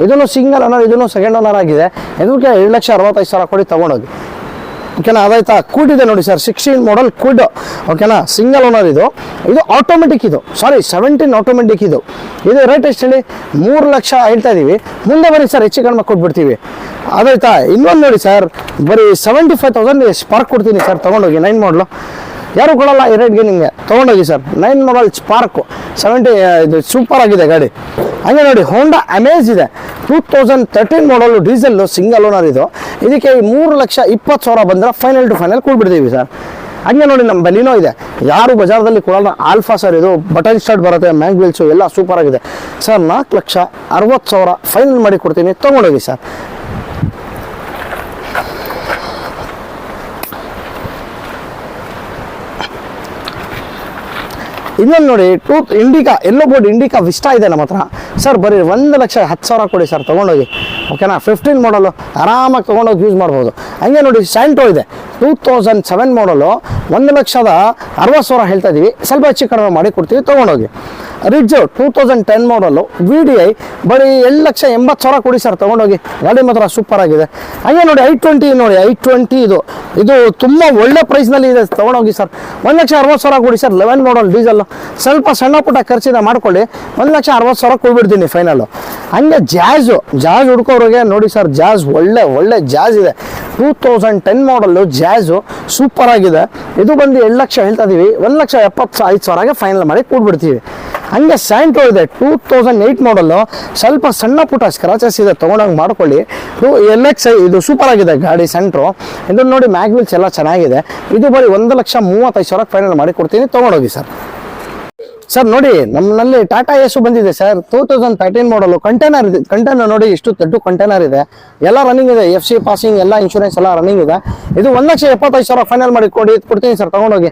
ಇದನ್ನು ಸಿಂಗಲ್ ಓನರ್, ಇದನ್ನು ಸೆಕೆಂಡ್ ಓನರ್ ಆಗಿದೆ, ಇದಕ್ಕೆ 7,65,000 ಕೊಡಿ ತೊಗೊಂಡೋಗಿ ಓಕೆನಾ. ಅದಾಯ್ತಾ, ಕ್ವಿಡ್ ಇದೆ ನೋಡಿ ಸರ್, 16 ಮಾಡಲ್ ಕ್ವಿಡ್ ಓಕೆನಾ, ಸಿಂಗಲ್ ಓನರ್, ಇದು ಆಟೋಮೆಟಿಕ್, ಇದು 17 ಆಟೋಮೆಟಿಕ್, ಇದು ರೇಟ್ ಎಷ್ಟು ಹೇಳಿ 3 ಲಕ್ಷ ಹೇಳ್ತಾ ಇದೀವಿ, ಮುಂದೆ ಬರೀ ಸರ್ ಹೆಚ್ಚು ಕಡಿಮೆ ಕೊಟ್ಬಿಡ್ತೀವಿ. ಅದಾಯ್ತಾ, ಇನ್ನೊಂದು ನೋಡಿ ಸರ್, ಬರೀ 75,000 ಸ್ಪಾರ್ಕ್ ಕೊಡ್ತೀನಿ ಸರ್, ತೊಗೊಂಡೋಗಿ. 9 ಮಾಡಲು ಯಾರು ಕೊಡಲ್ಲ ಈ ರೇಟ್ಗೆ, ನಿಮಗೆ ತೊಗೊಂಡೋಗಿ ಸರ್. 9 ಮಾಡಲ್ ಸ್ಪಾರ್ಕು 70, ಇದು ಸೂಪರ್ ಆಗಿದೆ ಗಾಡಿ. ಹಂಗೆ ನೋಡಿ ಹೋಂಡಾ ಅಮೇಜ್ ಇದೆ 2013 ಮಾಡಲು, ಡೀಸೆಲ್ಲು ಸಿಂಗಲ್ ಓನರ್, ಇದಕ್ಕೆ 3,20,000 ಬಂದರೆ ಫೈನಲ್ ಟು ಫೈನಲ್ ಕೊಟ್ಬಿಡ್ತೀವಿ ಸರ್. ಹಂಗೆ ನೋಡಿ ನಮ್ಮ ಬಲಿನೋ ಇದೆ, ಯಾರು ಬಜಾರ್ದಲ್ಲಿ ಕೊಡಲ್ಲ, ಆಲ್ಫಾ ಸರ್, ಇದು ಬಟನ್ ಸ್ಟಾರ್ಟ್ ಬರುತ್ತೆ, ಮ್ಯಾಗ್ ವೀಲ್ಸು ಎಲ್ಲ ಸೂಪರ್ ಆಗಿದೆ ಸರ್, 4,60,000 ಫೈನಲ್ ಮಾಡಿ ಕೊಡ್ತೀನಿ, ತೊಗೊಂಡೋಗಿ ಸರ್. ಇನ್ನೊಂದು ನೋಡಿ ಇಂಡಿಕಾ, ಎಲ್ಲೋ ಬೋರ್ಡ್ ಇಂಡಿಕಾ ವಿಸ್ಟಾ ಇದೆ ನಮ್ಮ ಹತ್ರ ಸರ್, ಬರೀ 1,10,000 ಕೊಡಿ ಸರ್, ತೊಗೊಂಡೋಗಿ. ಓಕೆನಾ 15 ಮಾಡಲು ಆರಾಮಾಗಿ ತೊಗೊಂಡೋಗಿ ಯೂಸ್ ಮಾಡ್ಬೋದು. ಹಂಗೆ ನೋಡಿ ಸ್ಯಾಂಟೋ ಇದೆ 2007 ಮಾಡಲು 1,60,000 ಹೇಳ್ತಾ ಇದೀವಿ, ಸ್ವಲ್ಪ ಹೆಚ್ಚು ಕಡಿಮೆ ಮಾಡಿ ಕೊಡ್ತೀವಿ ತೊಗೊಂಡೋಗಿ. ರಿಡ್ಜ್ 2010 ಮಾಡಲು VDI ಬರೀ 2,80,000 ಕೊಡಿ ಸರ್ ತೊಗೊಂಡೋಗಿ, ಗಾಡಿ ಮಾತ್ರ ಸೂಪರ್ ಆಗಿದೆ. ಹಂಗೆ ನೋಡಿ i20 ನೋಡಿ i20 ಇದು ತುಂಬ ಒಳ್ಳೆ ಪ್ರೈಸ್ನಲ್ಲಿ ಇದೆ, ತೊಗೊಂಡೋಗಿ ಸರ್ 1,60,000 ಕೊಡಿ ಸರ್. 11 ಮಾಡಲ್ ಡೀಸೆಲ್, ಸ್ವಲ್ಪ ಸಣ್ಣ ಪುಟ್ಟ ಖರ್ಚಿನ ಮಾಡ್ಕೊಳ್ಳಿ, 1,60,000 ಕೊಡ್ಬಿಡ್ತೀನಿ ಫೈನಲ್ಲು. ಹಂಗೆ ಜಾಜ್ ಹುಡ್ಕೋರಿಗೆ ನೋಡಿ ಸರ್, ಜಾಜ್ ಒಳ್ಳೆ ಜಾಜ್ ಇದೆ 2010 ಮಾಡಲ್ಲು ಜಾಜು ಸೂಪರ್ ಆಗಿದೆ. ಇದು ಬಂದು 2,00,000 ಹೇಳ್ತಾ ಇದೀವಿ, 1,75,000ಗೆ ಫೈನಲ್ ಮಾಡಿ ಕೊಟ್ಬಿಡ್ತೀವಿ. ಹಂಗೆ ಸ್ಯಾಂಟ್ರೋ ಇದೆ 2008 ಮಾಡಲ್ಲು, ಸ್ವಲ್ಪ ಸಣ್ಣ ಪುಟ್ಟ ಸ್ಕ್ರಾಚಸ್ ಇದೆ, ತೊಗೊಂಡೋಗಿ ಮಾಡ್ಕೊಳ್ಳಿ. LXi ಇದು ಸೂಪರ್ ಆಗಿದೆ ಗಾಡಿ ಸ್ಯಾಂಟ್ರೋ. ಇದು ನೋಡಿ ಮ್ಯಾಗ್ವಿಲ್ಸ್ ಎಲ್ಲ ಚೆನ್ನಾಗಿದೆ. ಇದು ಬರೀ 1,35,000 ಫೈನಲ್ ಮಾಡಿ ಕೊಡ್ತೀನಿ, ತೊಗೊಂಡೋಗಿ ಸರ್. ಸರ್ ನೋಡಿ ನಮ್ಮಲ್ಲಿ ಟಾಟಾ ಏಸು ಬಂದಿದೆ ಸರ್ 2013 ಮಾಡಲು, ಕಂಟೈನರ್ ನೋಡಿ ಎಷ್ಟು ದೊಡ್ಡ ಕಂಟೈನರ್ ಇದೆ, ಎಲ್ಲ ರನ್ನಿಂಗ್ ಇದೆ, FC ಪಾಸಿಂಗ್ ಎಲ್ಲ ಇನ್ಶೂರೆನ್ಸ್ ಎಲ್ಲ ರನ್ನಿಂಗ್ ಇದೆ. ಇದು 1,75,000 ಫೈನಲ್ ಮಾಡಿ ಕೊಡ್ತೀನಿ ಸರ್, ತಗೊಂಡೋಗಿ.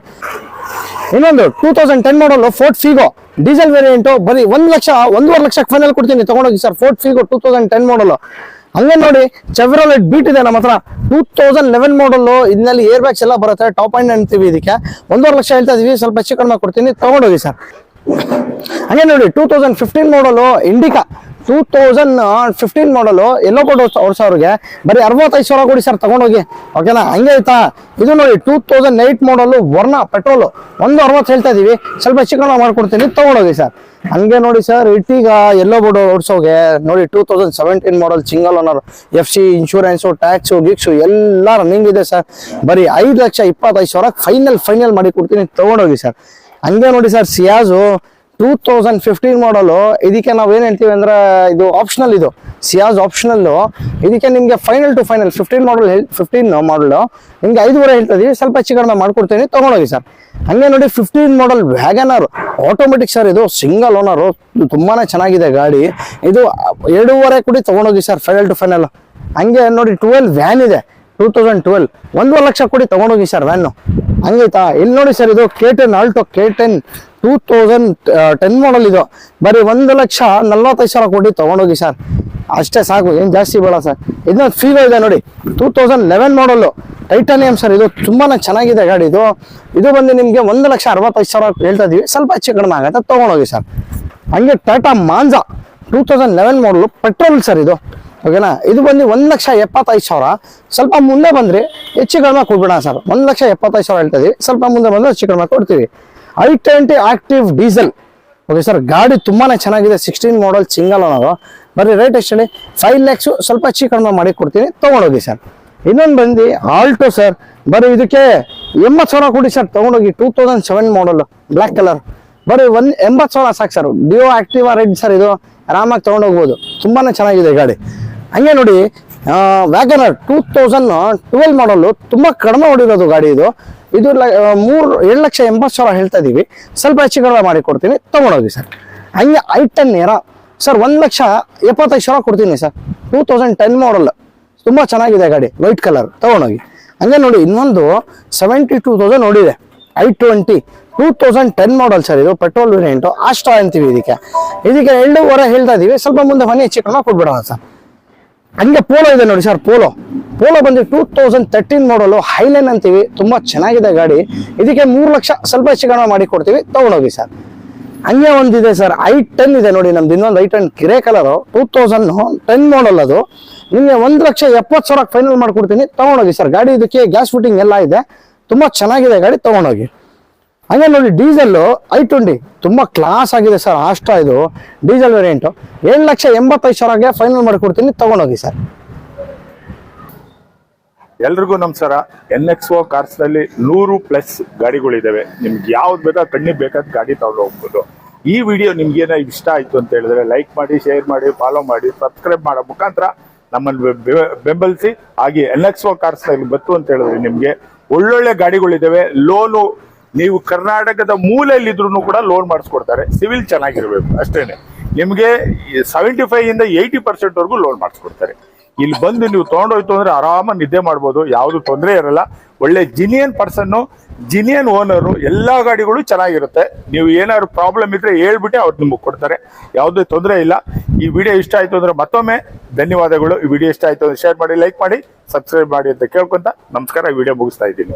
ಇನ್ನೊಂದು 2010 ಮಾಡಲು ಫೋರ್ಟ್ ಫಿಗೋ ಡೀಸೆಲ್ ವೇರಿಯಂಟು ಬರೀ 1,00,000 ಫೈನಲ್ ಕೊಡ್ತೀನಿ, ತಗೊಂಡೋಗಿ ಸರ್. ಫೋರ್ಟ್ ಫಿಗೋ 2010 ಮಾಡಲು. ಹಂಗೆ ನೋಡಿ ಚೆವ್ರೋಲೆಟ್ ಬೀಟ್ ಇದೆ ನಮ್ಮ ಹತ್ರ 2011 ಮಾಡಲ್ಲು, ಇದರಲ್ಲಿ ಏರ್ ಬ್ಯಾಗ್ಸ್ ಎಲ್ಲ ಬರುತ್ತೆ, ಟಾಪ್ ಎಂಡ್ ಅಂತೀವಿ ಇದಕ್ಕೆ. 1,50,000 ಹೇಳ್ತಾ ಇದೀವಿ, ಸ್ವಲ್ಪ ಹೆಚ್ಚು ಕಡಿಮೆ ಕೊಡ್ತೀನಿ, ತಗೊಂಡೋಗಿ ಸರ್. ಹಂಗೆ ನೋಡಿ 2015 ಮಾಡಲು ಇಂಡಿಕಾ 2015 ಮಾಡಲು ಎಲ್ಲೋ ಬೋರ್ಡ್ ಓಡಿಸೋರಿಗೆ ಬರೀ 65,000 ಕೊಡಿ ಸರ್, ತಗೊಂಡೋಗಿ. ಓಕೆನಾ, ಹಂಗೆ ಆಯ್ತಾ. ಇದು ನೋಡಿ 2008 ಮಾಡಲು ವರ್ಣ ಪೆಟ್ರೋಲು 160 ಹೇಳ್ತಾ ಇದೀವಿ, ಸ್ವಲ್ಪ ಹೆಚ್ಚು ಕಡಿಮೆ ಮಾಡ್ಕೊಡ್ತೀನಿ, ತಗೊಂಡೋಗಿ ಸರ್. ಹಂಗೆ ನೋಡಿ ಸರ್ ಇಟ್ಟೀಗ ಎಲ್ಲೋ ಬೋರ್ಡ್ ಓಡಿಸೋಗೆ ನೋಡಿ 2017 model single owner, FC insurance tax ಗೀಕ್ಸು ಎಲ್ಲ ರನ್ನಿಂಗ್ ಇದೆ ಸರ್, ಬರೀ 5,25,000 ಫೈನಲ್ ಮಾಡಿ ಕೊಡ್ತೀನಿ, ತಗೊಂಡೋಗಿ ಸರ್. ಹಂಗೆ ನೋಡಿ ಸರ್ ಸಿಯಾಜು 2015 ಮಾಡಲು, ಇದಕ್ಕೆ ನಾವು ಏನು ಹೇಳ್ತೀವಿ ಅಂದ್ರೆ ಇದು ಆಪ್ಷನಲ್, ಇದು ಸಿಯಾಜ್ ಆಪ್ಷನಲ್ಲು. ಇದಕ್ಕೆ ನಿಮಗೆ ಫೈನಲ್ ಟು ಫೈನಲ್ 15 ಮಾಡಲು ನಿಮ್ಗೆ 5,500 ಹೇಳ್ತಾ ಇದೀವಿ, ಸ್ವಲ್ಪ ಹೆಚ್ಚು ಕಡಿಮೆ ಮಾಡ್ಕೊಡ್ತೀನಿ, ತಗೊಂಡೋಗಿ ಸರ್. ಹಂಗೆ ನೋಡಿ 15 ಮಾಡಲ್ ವ್ಯಾಗನರ್ ಆಟೋಮೆಟಿಕ್ ಸರ್, ಇದು ಸಿಂಗಲ್ ಓನರು, ತುಂಬಾನೇ ಚೆನ್ನಾಗಿದೆ ಗಾಡಿ. ಇದು 2,500 ಕೊಡಿ, ತಗೊಂಡೋಗಿ ಸರ್ ಫೈನಲ್ ಟು ಫೈನಲ್. ಹಂಗೆ ನೋಡಿ 12 ವ್ಯಾನ್ ಇದೆ 2012, 1,00,000 ಕೊಡಿ, ತಗೊಂಡೋಗಿ ಸರ್ ವ್ಯಾನು. ಹಂಗೈತಾ. ಇಲ್ಲಿ ನೋಡಿ ಸರ್ ಇದು K10 ಆಲ್ಟೋ K10 2010 ಮಾಡಲ್, ಇದು ಬರೀ 1,40,000 ಕೊಡಿ, ತಗೊಂಡೋಗಿ ಸರ್. ಅಷ್ಟೇ ಸಾಕು, ಏನು ಜಾಸ್ತಿ ಬೇಡ ಸರ್. ಇದನ್ನ ಫೀಗೋ ಇದೆ ನೋಡಿ 2011 ಮಾಡಲ್ಲು ಟೈಟಾನಿಯಂ ಸರ್, ಇದು ತುಂಬಾನೇ ಚೆನ್ನಾಗಿದೆ ಗಾಡಿ. ಇದು ಬಂದು ನಿಮಗೆ 1,65,000 ಹೇಳ್ತಾ ಇದೀವಿ, ಸ್ವಲ್ಪ ಹೆಚ್ಚು ಕಡಿಮೆ ಆಗುತ್ತೆ, ತಗೊಂಡೋಗಿ ಸರ್. ಹಂಗೆ ಟಾಟಾ ಮಾಂಜಾ 2011 ಮಾಡಲು ಪೆಟ್ರೋಲ್ ಸರ್ ಇದು, ಓಕೆನಾ. ಇದು ಬಂದು 1,75,000, ಸ್ವಲ್ಪ ಮುಂದೆ ಬಂದ್ರೆ ಹೆಚ್ಚು ಕಡಿಮೆ ಕೊಡ್ಬಿಡೋಣ ಸರ್. 1,75,000 ಹೇಳ್ತಾ ಇದೀವಿ, ಸ್ವಲ್ಪ ಮುಂದೆ ಬಂದ್ರೆ ಹೆಚ್ಚು ಕಡಿಮೆ ಕೊಡ್ತೀವಿ. i20 active diesel, okay sir, ಗಾಡಿ ತುಂಬಾನೇ ಚೆನ್ನಾಗಿದೆ 16 ಮಾಡಲ್ ಸಿಂಗಲ್ ಓನರು, ಬರೀ ರೇಟ್ ಎಷ್ಟು ಹೇಳಿ 5 lakhs, ಸ್ವಲ್ಪ ಹೆಚ್ಚು ಕಡಿಮೆ ಮಾಡಿ ಕೊಡ್ತೀನಿ, ತಗೊಂಡೋಗಿ ಸರ್. ಇನ್ನೊಂದು ಬಂದು ಆಲ್ಟೋ ಸರ್, ಬರೀ ಇದಕ್ಕೆ 80,000 ಕೊಡಿ ಸರ್, ತಗೊಂಡೋಗಿ 2007 ಮಾಡಲ್ ಬ್ಲ್ಯಾಕ್ ಕಲರ್, ಬರೀ 80,000 ಸಾಕು sir. Dio Activa red sir, ಇದು ಆರಾಮಾಗಿ ತಗೊಂಡೋಗ್ಬೋದು, ತುಂಬಾನೇ ಚೆನ್ನಾಗಿದೆ ಗಾಡಿ. ಹಂಗೆ ನೋಡಿ ವ್ಯಾಗನರ್ 2012 ಮಾಡಲು, ತುಂಬಾ ಕಡಿಮೆ ಹೊಡಿರೋದು ಗಾಡಿ ಇದು 7,80,000 ಹೇಳ್ತಾ ಇದೀವಿ, ಸ್ವಲ್ಪ ಹೆಚ್ಚು ಕಡಿಮೆ ಮಾಡಿ ಕೊಡ್ತೀನಿ, ತಗೊಂಡೋಗಿ ಸರ್. ಹಂಗೆ i10 ಏರಾ ಸರ್ 1,75,000 ಕೊಡ್ತೀನಿ ಸರ್, 2010 ಮಾಡಲ್, ತುಂಬಾ ಚೆನ್ನಾಗಿದೆ ಗಾಡಿ, ವೈಟ್ ಕಲರ್, ತಗೊಂಡೋಗಿ. ಹಂಗೆ ನೋಡಿ ಇನ್ನೊಂದು 72,000 ನೋಡಿದೆ i20 2010 ಮಾಡಲ್ ಸರ್, ಇದು ಪೆಟ್ರೋಲ್ ವೇರಿಯಂಟು, ಆಸ್ಟ್ರಾ ಅಂತೀವಿ ಇದಕ್ಕೆ 2,500 ಹೇಳ್ತಾ ಇದೀವಿ, ಸ್ವಲ್ಪ ಮುಂದೆ ಮನೆ ಹೆಚ್ಚು ಕಡಿಮೆ ಕೊಟ್ಬಿಡೋಣ ಸರ್. ಹಂಗೆ ಪೋಲೋ ಇದೆ ನೋಡಿ ಸರ್, ಪೋಲೋ ಬಂದು 2013 ಮಾಡಲು ಹೈಲೈನ್ ಅಂತೀವಿ, ತುಂಬಾ ಚೆನ್ನಾಗಿದೆ ಗಾಡಿ. ಇದಕ್ಕೆ 3 ಲಕ್ಷ ಸ್ವಲ್ಪ ಹೆಚ್ಚು ಕಡಿಮೆ ಮಾಡಿ ಕೊಡ್ತೀವಿ, ತಗೊಂಡೋಗಿ ಸರ್. ಹಂಗೆ ಒಂದಿದೆ ಸರ್ i10 ಇದೆ ನೋಡಿ ನಮ್ದು, ಇನ್ನೊಂದು i10 ಗ್ರೇ ಕಲರು 2010 ಮಾಡಲ್, ಅದು ನಿಮಗೆ 1,70,000 ಫೈನಲ್ ಮಾಡ್ಕೊಡ್ತೀನಿ, ತಗೊಂಡೋಗಿ ಸರ್. ಗಾಡಿ ಇದಕ್ಕೆ ಗ್ಯಾಸ್ ಫಿಟ್ಟಿಂಗ್ ಎಲ್ಲ ಇದೆ, ತುಂಬಾ ಚೆನ್ನಾಗಿದೆ ಗಾಡಿ, ತಗೊಂಡೋಗಿ. ಹಂಗೆ ನೋಡಿ ಡೀಸೆಲ್ i20 ತುಂಬಾ ಕ್ಲಾಸ್ ಆಗಿದೆ ಸರ್, ಆಸ್ಟ್ರಾ ಇದು ಡೀಸೆಲ್ ವೇರಿಯಂಟು, 7,85,000 ಫೈನಲ್ ಮಾಡಿಕೊಡ್ತೀನಿ, ತಗೊಂಡೋಗಿ ಸರ್. ಎಲ್ರಿಗೂ ನಮಸ್ಕಾರ. NXO ಕಾರ್ಸ್ ನಲ್ಲಿ 100+ ಗಾಡಿಗಳಿದಾವೆ. ನಿಮ್ಗೆ ಯಾವ್ದು ಬೇಕಾ ಕಣ್ಣಿಗೆ ಬೇಕಾದ ಗಾಡಿ ತಗೊಂಡು ಹೋಗ್ಬೋದು. ಈ ವಿಡಿಯೋ ನಿಮ್ಗೆ ಏನೋ ಇಷ್ಟ ಆಯ್ತು ಅಂತ ಹೇಳಿದ್ರೆ ಲೈಕ್ ಮಾಡಿ, ಶೇರ್ ಮಾಡಿ, ಫಾಲೋ ಮಾಡಿ, ಸಬ್ಸ್ಕ್ರೈಬ್ ಮಾಡೋ ಮುಖಾಂತರ ನಮ್ಮನ್ನು ಬೆಂಬಲಿಸಿ. ಹಾಗೆ NXO ಕಾರ್ಸ್ ನಲ್ಲಿ ಬತ್ತು ಅಂತ ಹೇಳಿದ್ರೆ ನಿಮ್ಗೆ ಒಳ್ಳೊಳ್ಳೆ ಗಾಡಿಗಳಿದಾವೆ. ಲೋನು ನೀವು ಕರ್ನಾಟಕದ ಮೂಲೆಯಲ್ಲಿದ್ರು ಕೂಡ ಲೋನ್ ಮಾಡಿಸ್ಕೊಡ್ತಾರೆ, ಸಿವಿಲ್ ಚೆನ್ನಾಗಿರ್ಬೇಕು ಅಷ್ಟೇನೆ. ನಿಮ್ಗೆ 75 ಇಂದ 80% ವರೆಗೂ ಲೋನ್ ಮಾಡಿಸ್ಕೊಡ್ತಾರೆ. ಇಲ್ಲಿ ಬಂದು ನೀವು ತಗೊಂಡೋಯ್ತು ಅಂದ್ರೆ ಆರಾಮಾಗಿ ನಿದ್ದೆ ಮಾಡ್ಬೋದು, ಯಾವುದು ತೊಂದರೆ ಇರಲ್ಲ. ಒಳ್ಳೆ ಜಿನಿಯನ್ ಪರ್ಸನ್ನು, ಜಿನಿಯನ್ ಓನರು, ಎಲ್ಲಾ ಗಾಡಿಗಳು ಚೆನ್ನಾಗಿರುತ್ತೆ. ನೀವು ಏನಾದ್ರು ಪ್ರಾಬ್ಲಮ್ ಇದ್ರೆ ಹೇಳ್ಬಿಟ್ಟೆ ಅವ್ರು ನಿಮಗೆ ಕೊಡ್ತಾರೆ, ಯಾವುದೇ ತೊಂದರೆ ಇಲ್ಲ. ಈ ವಿಡಿಯೋ ಇಷ್ಟ ಆಯ್ತು ಅಂದ್ರೆ ಮತ್ತೊಮ್ಮೆ ಧನ್ಯವಾದಗಳು. ಈ ವಿಡಿಯೋ ಇಷ್ಟ ಆಯ್ತು ಅಂದ್ರೆ ಶೇರ್ ಮಾಡಿ, ಲೈಕ್ ಮಾಡಿ, ಸಬ್ಸ್ಕ್ರೈಬ್ ಮಾಡಿ ಅಂತ ಕೇಳ್ಕೊಂತ ನಮಸ್ಕಾರ. ಈ ವಿಡಿಯೋ ಮುಗಿಸ್ತಾ ಇದ್ದೀನಿ.